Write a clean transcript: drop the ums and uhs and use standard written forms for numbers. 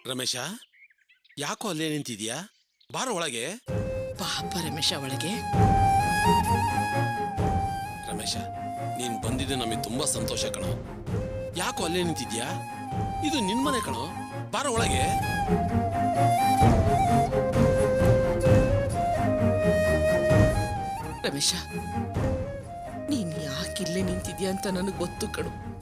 ರಮೇಶ, ಯಾಕೋ ಅಲ್ಲೇ ನಿಂತಿದ್ಯಾ? ಬಾರ ಒಳಗೆ. ಪಾಪ ರಮೇಶ ಒಳಗೆ. ರಮೇಶ, ನೀನ್ ಬಂದಿದ್ದು ನಮಗೆ ತುಂಬಾ ಸಂತೋಷ ಕಣೋ. ಯಾಕೋ ಅಲ್ಲೇ ನಿಂತಿದ್ಯಾ? ಇದು ನಿನ್ ಮನೆ ಕಣೋ, ಬಾರ ಒಳಗೆ. ರಮೇಶ, ನೀನ್ ಯಾಕಿಲ್ಲೇ ನಿಂತಿದ್ಯಾ ಅಂತ ನನಗೆ ಗೊತ್ತು ಕಣು.